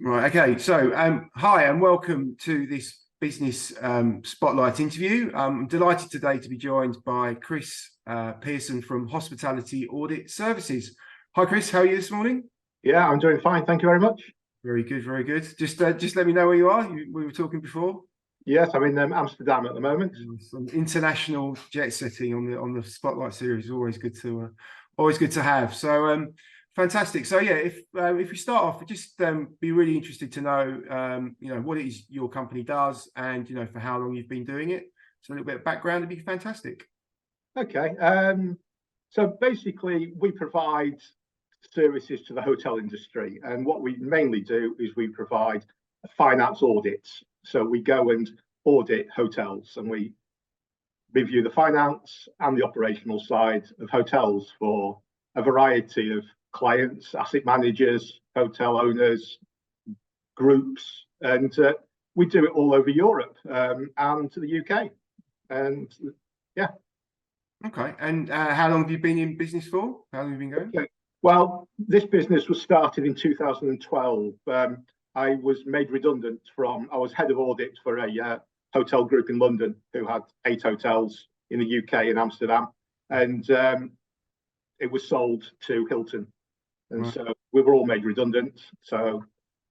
Right. Okay. So, hi and welcome to this business spotlight interview. I'm delighted today to be joined by Chris Pearson from Hospitality Audit Services. Hi, Chris. How are you this morning? Yeah, I'm doing fine. Thank you very much. Very good. Very good. Just let me know where you are. We were talking before. Yes, I'm in Amsterdam at the moment. Some international jet setting on the spotlight series is always good to have. So, fantastic. So yeah, if we start off, just be really interested to know, what it is your company does, and for how long you've been doing it. So a little bit of background would be fantastic. Okay. So basically, we provide services to the hotel industry, and what we mainly do is we provide finance audits. So we go and audit hotels, and we review the finance and the operational side of hotels for a variety of clients, asset managers, hotel owners, groups, and we do it all over Europe and the UK. And yeah. Okay. And how long have you been in business for? How long have you been going? Okay. Well, this business was started in 2012. I was made redundant I was head of audit for a hotel group in London who had 8 hotels in the UK in Amsterdam, and it was sold to Hilton. And Right. so we were all made redundant. So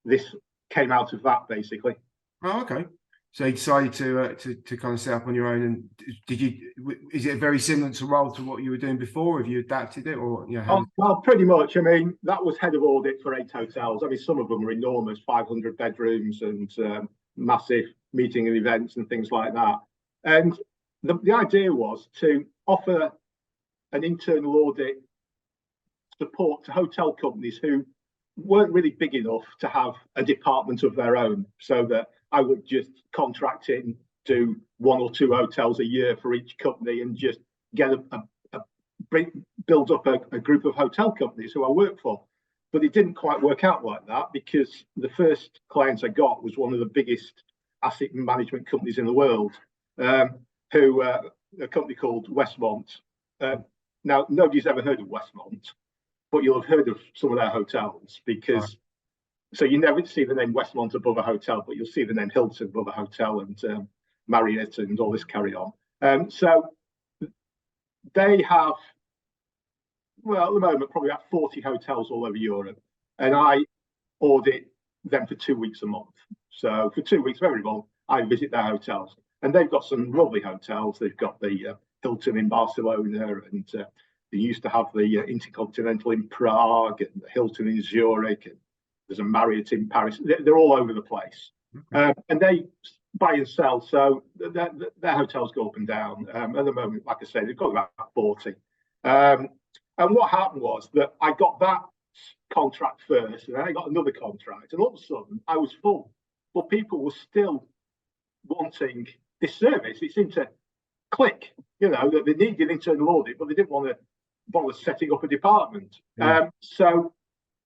this came out of that, basically. Oh, okay. So you decided to kind of set up on your own, and is it very similar to role to what you were doing before? Or have you adapted it, or Well, pretty much. I mean, that was head of audit for 8 hotels. I mean, some of them were enormous, 500 bedrooms and massive meeting and events and things like that. And the idea was to offer an internal audit support to hotel companies who weren't really big enough to have a department of their own, so that I would just contract in, do 1 or 2 hotels a year for each company, and just get build up a group of hotel companies who I work for. But it didn't quite work out like that, because the first client I got was one of the biggest asset management companies in the world, who a company called Westmont. Now, nobody's ever heard of Westmont, but you'll have heard of some of their hotels, because Right. So you never see the name Westmont above a hotel, but you'll see the name Hilton above a hotel, and Marriott and all this carry on. So they have, well, at the moment, probably about 40 hotels all over Europe, and I audit them for 2 weeks a month. So for 2 weeks of every month, I visit their hotels, and they've got some lovely hotels. They've got the Hilton in Barcelona, and they used to have the Intercontinental in Prague, and the Hilton in Zurich, and there's a Marriott in Paris. They're all over the place. Okay. And they buy and sell, so their hotels go up and down. At the moment, like I say, they've got about 40. And what happened was that I got that contract first, and then I got another contract, and all of a sudden I was full. But people were still wanting this service. It seemed to click, that they needed internal audit, but they didn't want to bother setting up a department. Yeah. So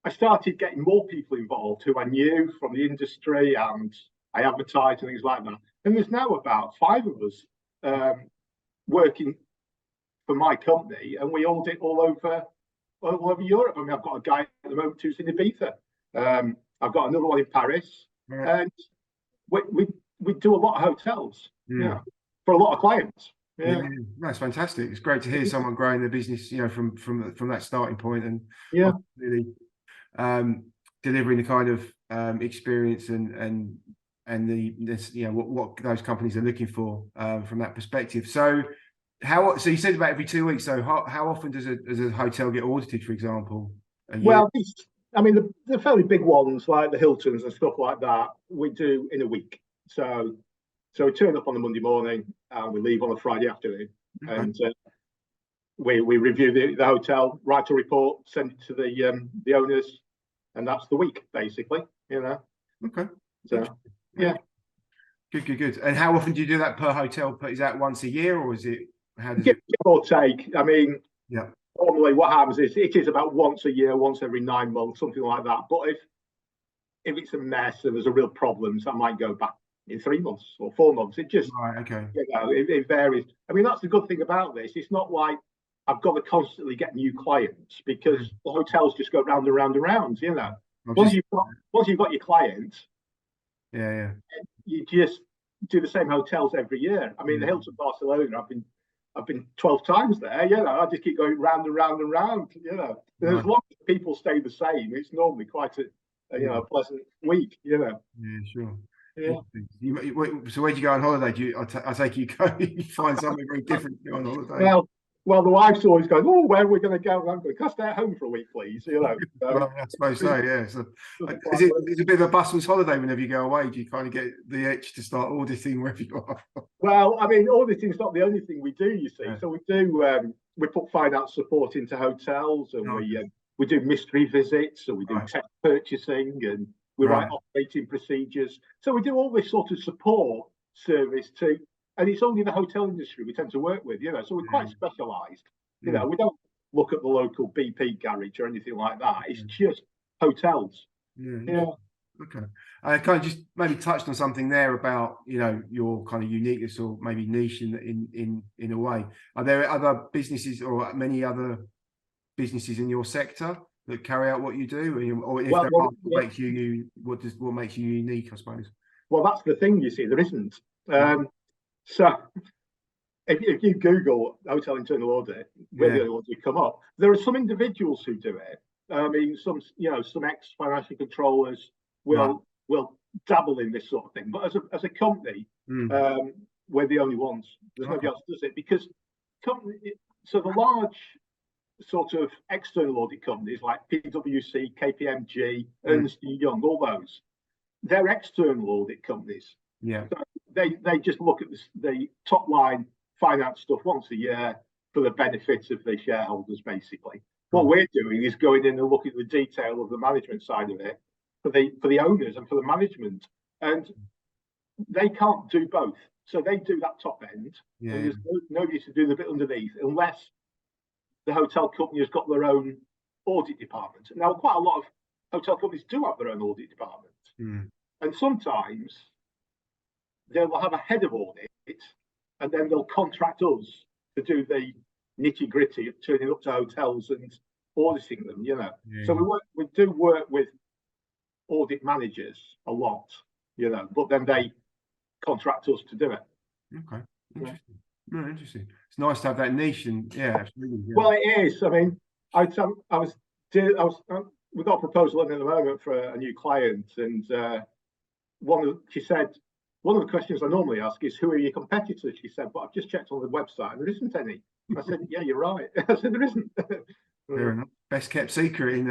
I started getting more people involved who I knew from the industry, and I advertised and things like that. And there's now about 5 of us working for my company, and we audit all over Europe. I mean, I've got a guy at the moment who's in Ibiza. I've got another one in Paris, Right. and we do a lot of hotels, Yeah. for a lot of clients. Yeah, that's fantastic. It's great to hear someone growing their business, from that starting point, and Yeah. really delivering the kind of experience and what those companies are looking for from that perspective. So you said about every 2 weeks. So how often does a hotel get audited, for example, a year? Well, I mean, the fairly big ones like the Hiltons and stuff like that, we do in a week. So we turn up on a Monday morning and we leave on a Friday afternoon. Okay. And we review the hotel, write a report, send it to the owners, and that's the week, basically. Okay. So yeah. Good. And how often do you do that per hotel? Is that once a year, or is it? How does Give or take. I mean, Yeah. normally what happens is it is about once a year, once every 9 months, something like that. But if it's a mess and there's a real problems, I might go back in 3 months or 4 months. It just Right. Okay. it varies. I mean, that's the good thing about this. It's not like I've got to constantly get new clients, because the hotels just go round and round and round. once you've got your clients, yeah, you just do the same hotels every year. I mean, the Hilton Barcelona, I've been 12 times there. You know, I just keep going round and round and round. You know, and as long as people stay the same, it's normally quite a a pleasant week. You know. Yeah, sure. Yeah. So where'd you go on holiday? I take you go. You find something very different to go on holiday. Well, the wife's always going, "Oh, where are we going to go?" I'm going, "Can I stay at home for a week, please?" You know. Well, I suppose so. Yeah. So, it's a bit of a busman's holiday whenever you go away. Do you kind of get the itch to start auditing wherever you are? Well, I mean, auditing's not the only thing we do. You see, so we put finance support into hotels, and we do mystery visits, and we do tech purchasing, and we write operating procedures. So we do all this sort of support service too. And it's only the hotel industry we tend to work with, you know, so we're quite specialised. You know, we don't look at the local BP garage or anything like that. It's just hotels. Yeah. Okay. I kind of just maybe touched on something there about, you know, your kind of uniqueness or maybe niche in a way. Are there other businesses or many other businesses in your sector that carry out what you do, or if what makes you what makes you unique, I suppose? Well, that's the thing. You see, there isn't. So if you Google hotel internal audit, we're the only ones who come up. There are some individuals who do it. I mean, some ex-financial controllers will dabble in this sort of thing. But as a company, we're the only ones. There's nobody else does it because so the large sort of external audit companies like PwC, KPMG, Ernst & Young, all those, they're external audit companies. Yeah. So they just look at the top line finance stuff once a year for the benefit of the shareholders, basically. What we're doing is going in and looking at the detail of the management side of it for the owners and for the management. And they can't do both. So they do that top end, and there's nobody to do the bit underneath unless the hotel company has got their own audit department. Now, quite a lot of hotel companies do have their own audit department. And sometimes they'll have a head of audit, and then they'll contract us to do the nitty gritty of turning up to hotels and auditing them. You know, so we do work with audit managers a lot. You know, but then they contract us to do it. Okay, interesting. No, interesting. It's nice to have that niche, and absolutely. Yeah. Well, it is. I mean, we've got a proposal in at the moment for a new client, and she said, one of the questions I normally ask is, who are your competitors? She said, but I've just checked on the website and there isn't any. I said, yeah, you're right. I said, there isn't. Fair enough. Best kept secret in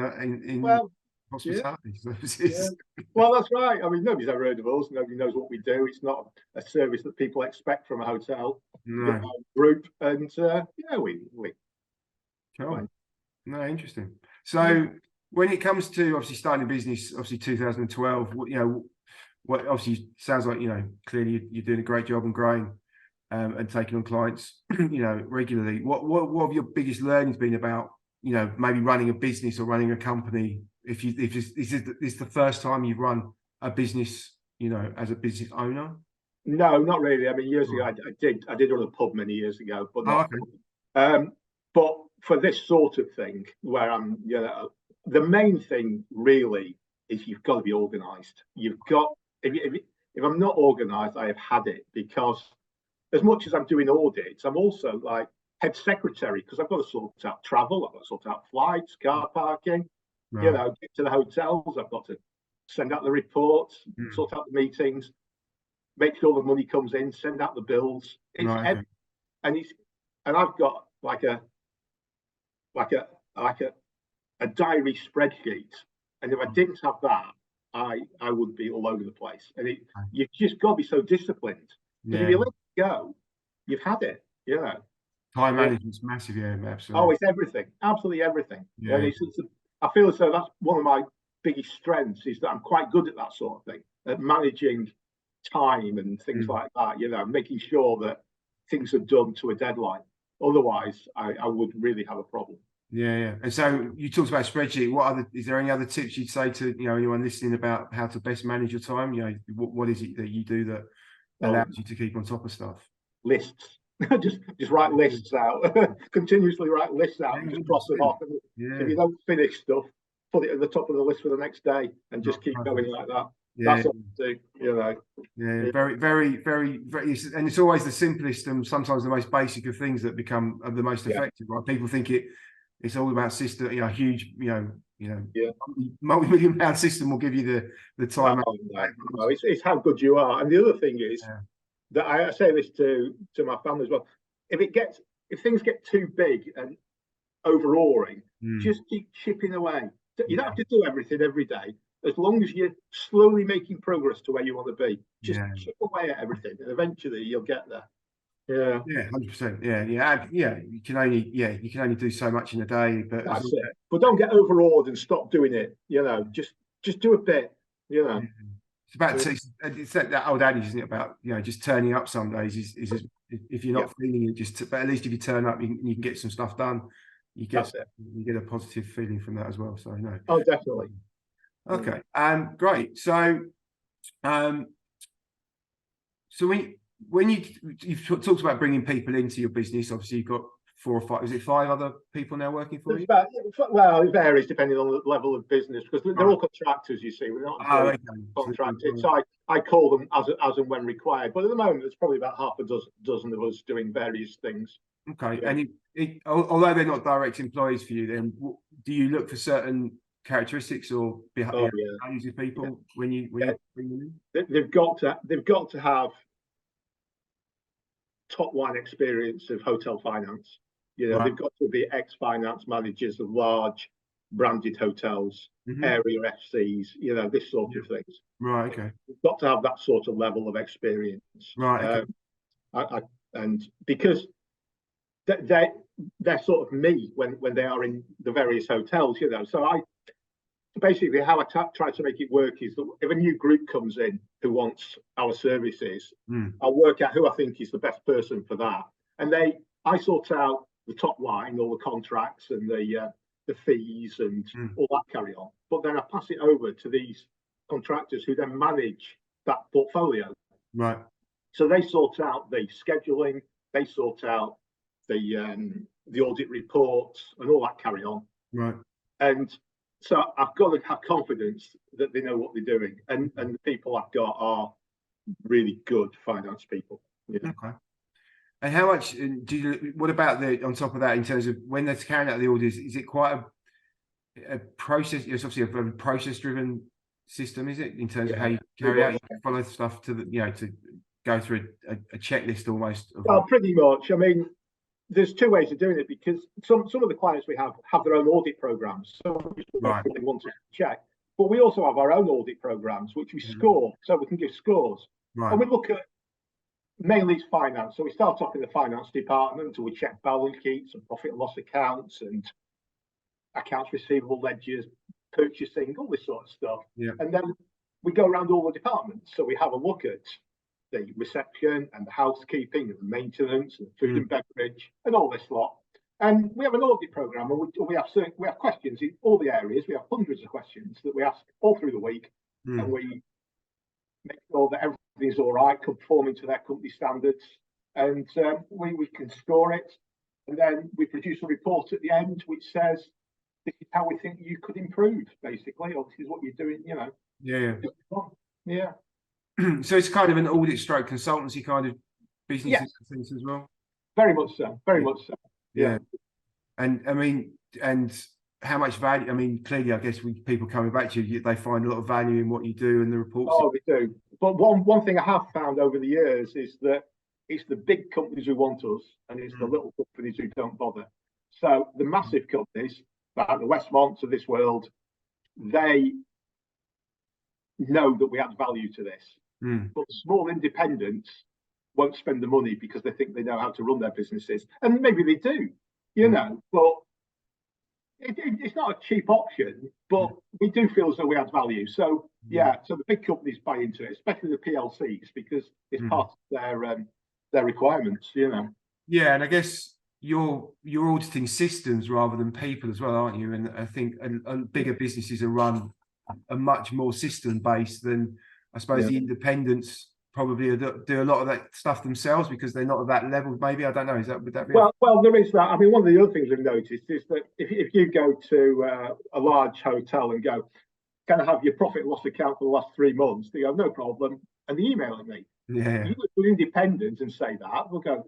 hospitality services. Yeah. Well, that's right. I mean, nobody's ever heard of us. Nobody knows what we do. It's not a service that people expect from a hotel group. And we. Cool. No, interesting. So when it comes to obviously starting a business, obviously 2012, what obviously sounds like, clearly you're doing a great job and growing and taking on clients, regularly. What have your biggest learnings been about, maybe running a business or running a company? If this is the first time you've run a business, as a business owner? No, not really. I mean, years ago, I did run a pub many years ago, but not. But for this sort of thing, where I'm, the main thing really is you've got to be organised. You've got, if I'm not organised, I have had it, because as much as I'm doing audits, I'm also like head secretary, because I've got to sort out travel, I've got to sort out flights, car parking, get to the hotels, I've got to send out the reports, sort out the meetings, make sure the money comes in, send out the bills. And I've got like a diary spreadsheet, and if I didn't have that, I would be all over the place. And you've just got to be so disciplined, because if you let it go, you've had it. Time management's massive, absolutely. Oh, it's everything, absolutely everything. And I feel as though that's one of my biggest strengths, is that I'm quite good at that sort of thing, at managing time and things like that. Making sure that things are done to a deadline. Otherwise, I would really have a problem. Yeah. And so you talked about spreadsheet. Is there any other tips you'd say to anyone listening about how to best manage your time? What is it that you do that allows you to keep on top of stuff? Lists. just write lists out. Continuously write lists out and just cross them off. And if you don't finish stuff, put it at the top of the list for the next day and just keep going like that. Yeah. That's what I do, you know. Yeah, very, very, very, very, and it's always the simplest and sometimes the most basic of things that become the most effective. Right? People think it's all about system, you know, huge, multi-million-pound system will give you the time. No, it's how good you are. And the other thing is that I say this to my family as well. If things get too big and overawing, just keep chipping away. You don't have to do everything every day. As long as you're slowly making progress to where you want to be, just chip away at everything, and eventually you'll get there. Yeah, 100%. Yeah. You can only do so much in a day, but that's it. But don't get overawed and stop doing it. You know, just do a bit. You know, it's about it's that old adage, isn't it? About just turning up some days is if you're not feeling it, but at least if you turn up, you can get some stuff done. You get a positive feeling from that as well. So no. Oh, definitely. Okay. Great. So, when you've talked about bringing people into your business, obviously you've got 4 or 5. Is it 5 other people now working for you? Well, it varies depending on the level of business because they're all contractors. You see, we're not contracted. So I call them as and when required. But at the moment, there's probably about half a dozen of us doing various things. Okay. Yeah. And although they're not direct employees for you, then do you look for certain characteristics or values of people when you bring them in? They've got to have top line experience of hotel finance. They've got to be ex-finance managers of large branded hotels, area FCs, this sort of things. Right. Okay. They've got to have that sort of level of experience. Right. Okay. And because they're sort of me when they are in the various hotels, So basically, how I try to make it work is that if a new group comes in who wants our services, I'll work out who I think is the best person for that, and I sort out the top line, all the contracts and the fees and all that carry on. But then I pass it over to these contractors who then manage that portfolio. Right. So they sort out the scheduling, they sort out the audit reports and all that carry on. Right. And so I've got to have confidence that they know what they're doing, and the people I've got are really good finance people. Okay. And how much what about on top of that, in terms of when they're carrying out the audits, is it quite a process? It's obviously a very process-driven system, is it? In terms of how you carry out, you follow stuff to to go through a checklist almost. Well, pretty much. I mean, there's 2 ways of doing it because some of the clients we have their own audit programs, so we really want to check. But we also have our own audit programs, which we score, so we can give scores. Right. And we look at mainly finance. So we start off in the finance department, and we check balance sheets and profit and loss accounts and accounts receivable ledgers, purchasing, all this sort of stuff. Yeah. And then we go around all the departments. So we have a look at the reception and the housekeeping and the maintenance and food and beverage and all this lot. And we have an audit program, and we have questions in all the areas. We have hundreds of questions that we ask all through the week, and we make sure that everything's all right, conforming to their company standards, and we can score it. And then we produce a report at the end which says, this is how we think you could improve, basically, or this is what you're doing, Yeah. So it's kind of an audit stroke consultancy kind of business as well? Very much so. Very much so. Yeah. And I mean, and how much value? I mean, clearly, I guess with people coming back to you, they find a lot of value in what you do and the reports. Oh, they do. But one thing I have found over the years is that it's the big companies who want us, and it's the little companies who don't bother. So the massive companies, like the Westmonts of this world, they know that we add value to this. But the small independents won't spend the money because they think they know how to run their businesses, and maybe they do, but it's not a cheap option, but we do feel as though we add value. So so the big companies buy into it, especially the PLCs, because it's part of their requirements, Yeah, and I guess you're auditing systems rather than people as well, aren't you? And I think bigger businesses are run much more system based than, I suppose, the independents probably do a lot of that stuff themselves because they're not at that level. Maybe, I don't know. Would that be? Well, there is that. I mean, one of the other things we've noticed is that if you go to a large hotel and go, "Can I have your profit and loss account for the last 3 months?" They go, "No problem," and they email me. Yeah. You look independent and say that, we'll go,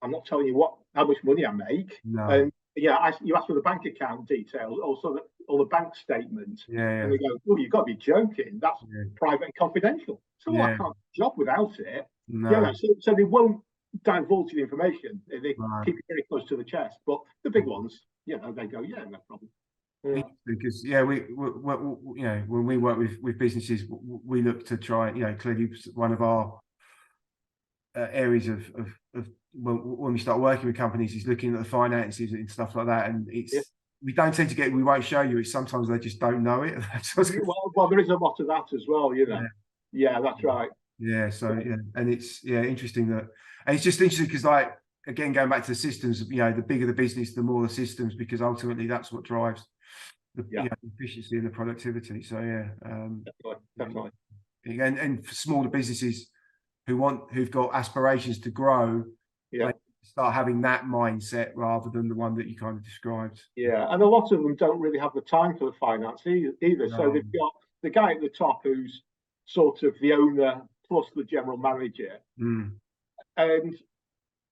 I'm not telling you how much money I make. No. And you ask for the bank account details, also the bank statement. Yeah. And they go, "Well, you've got to be joking. That's private and confidential." So I can't job without it. No. So they won't divulge the information. They Right. keep it very close to the chest. But the big ones, they go, "Yeah, no problem." Because we when we work with businesses, we look to try, clearly one of our areas of when we start working with companies is looking at the finances and stuff like that, and we don't tend to get, we won't show you, it's sometimes they just don't know it. Well, there is a lot of that as well, yeah, that's right. So and it's interesting that, and it's just interesting because, like, again, going back to the systems, the bigger the business, the more the systems, because ultimately that's what drives the efficiency and the productivity. So definitely. And for smaller businesses who've got aspirations to grow, start having that mindset rather than the one that you kind of described. And a lot of them don't really have the time for the finance either. No. So they've got the guy at the top who's sort of the owner plus the general manager, and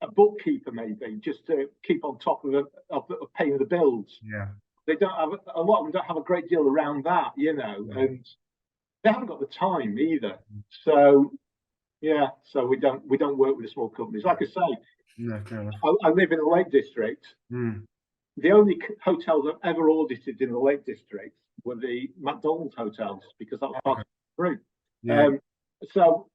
a bookkeeper maybe, just to keep on top of paying the bills. They don't have, a lot of them don't have a great deal around that, and they haven't got the time either. So so we don't work with the small companies. Like I say, I live in the Lake District. The only hotels I've ever audited in the Lake District were the McDonald's hotels, because that was part of the group. So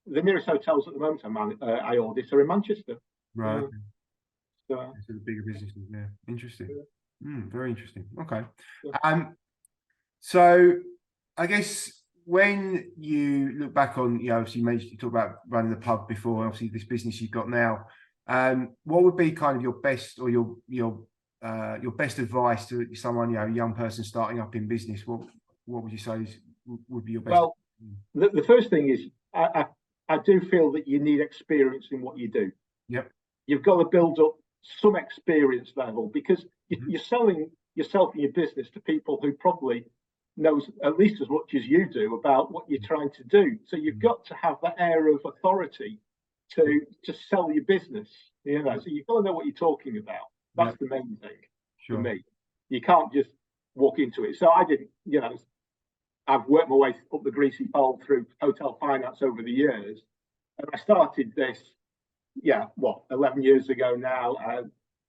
the nearest hotels at the moment I audit are in Manchester. Right. So the bigger businesses, interesting. Very interesting. Okay. So I guess when you look back on, obviously you talk about running the pub before, obviously this business you've got now, what would be kind of your best, or your best advice to someone, a young person starting up in business? What would you say would be your best? Well, the first thing is I do feel that you need experience in what you do. Yep. You've got to build up some experience level, because you're selling yourself and your business to people who probably knows at least as much as you do about what you're trying to do. So you've got to have that air of authority to sell your business. So you've got to know what you're talking about. That's the main thing for me. You can't just walk into it. So I didn't, I've worked my way up the greasy pole through hotel finance over the years, and I started this 11 years ago now,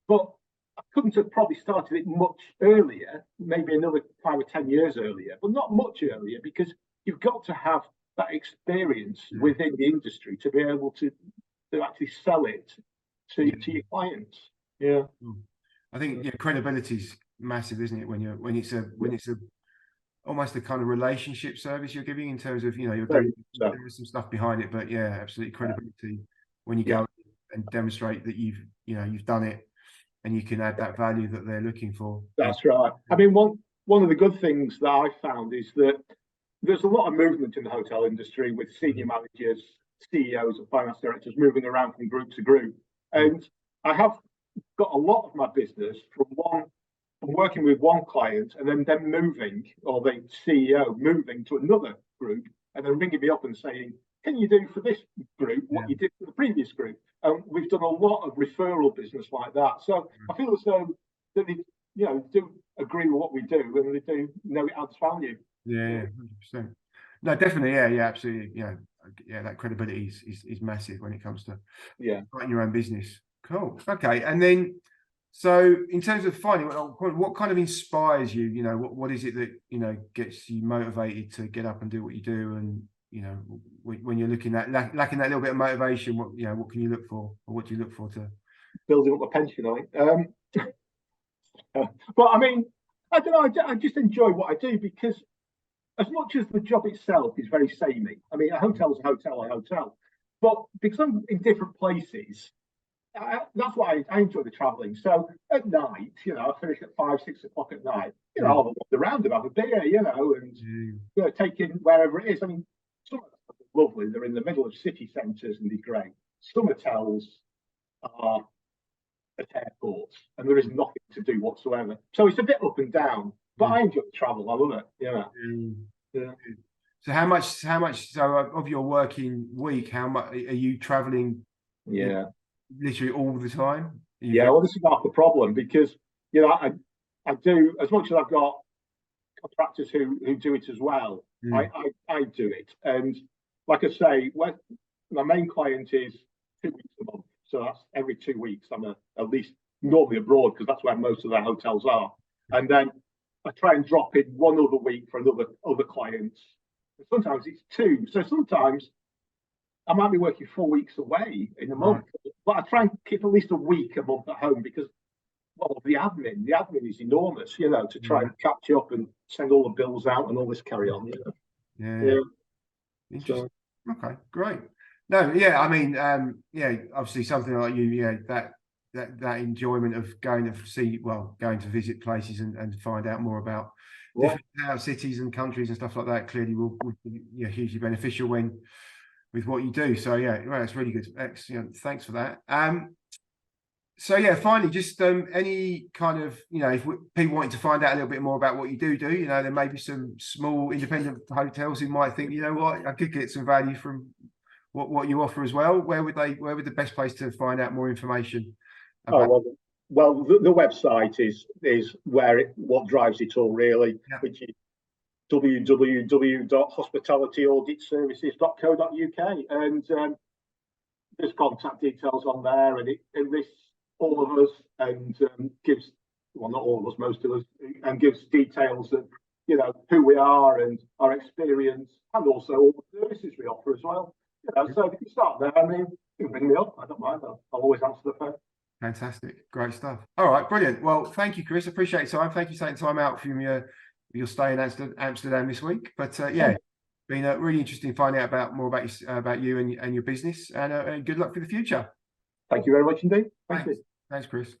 but I couldn't have probably started it much earlier, maybe another 5 or 10 years earlier, but not much earlier, because you've got to have that experience within the industry to be able to actually sell it to your clients. I think credibility is massive, isn't it? When it's a almost a kind of relationship service you're giving, in terms of you're doing, there is some stuff behind it, but absolutely credibility when you go and demonstrate that you've done it, and you can add that value that they're looking for. That's right. I mean, one of the good things that I found is that there's a lot of movement in the hotel industry, with senior managers, CEOs, and finance directors moving around from group to group. And I have got a lot of my business from working with one client, and then them moving, or the CEO moving to another group, and then ringing me up and saying, "Can you do for this group what you did for the previous group?" We've done a lot of referral business like that. So I feel as though that they do agree with what we do, and they do know it adds value. 100%. No, definitely, absolutely. That credibility is massive when it comes to running your own business. Cool. Okay. And then, so in terms of finding, what kind of inspires you? What is it that gets you motivated to get up and do what you do? And when you're looking at lacking that little bit of motivation, what can you look for, or what do you look for to building up a pension? But I mean, I don't know. I just enjoy what I do, because as much as the job itself is very samey. I mean, a hotel's a hotel, but because I'm in different places, that's why I enjoy the travelling. So at night, I finish at 5, 6 o'clock at night. I'll wander around and have a beer, and take in wherever it is. I mean, some of the lovely. They're in the middle of city centres and they're great. Some hotels are at airports and there is nothing to do whatsoever. So it's a bit up and down, but I enjoy travel. I love it. Yeah. So how much so of your working week, how much are you traveling? Yeah. Literally all the time? Yeah, well, this is half the problem because, I do, as much as I've got contractors who do it as well, I do it. And like I say, when my main client is 2 weeks a month. So that's every 2 weeks. I'm at least normally abroad because that's where most of their hotels are. And then I try and drop in one other week for other clients. And sometimes it's two. So sometimes I might be working 4 weeks away in a month, but I try and keep at least a week a month at home because, well, the admin is enormous, to try and catch up and send all the bills out and all this carry on. Yeah. Interesting. So, okay, great. No, yeah, I mean, obviously something like you, that enjoyment of going to visit places and find out more about different cities and countries and stuff like that clearly will be hugely beneficial with what you do. So it's really good. Excellent. Thanks for that. So finally, just any kind of, if people wanted to find out a little bit more about what you do, there may be some small independent hotels who might think, I could get some value from what you offer as well. Where would the best place to find out more information about? Well, the website is what drives it all really, which is www.hospitality.auditservices.co.uk, and there's contact details on there, and it lists all of us and gives, well, not all of us, most of us, and gives details of who we are and our experience, and also all the services we offer as well. So if you start there, you can bring me up. I don't mind. I'll always answer the phone. Fantastic, great stuff. All right, brilliant. Well, thank you, Chris. Appreciate your time. Thank you for taking time out from your stay in Amsterdam this week. But been really interesting finding out more about you and your business. And good luck for the future. Thank you very much indeed. Thank you. Thanks, Chris.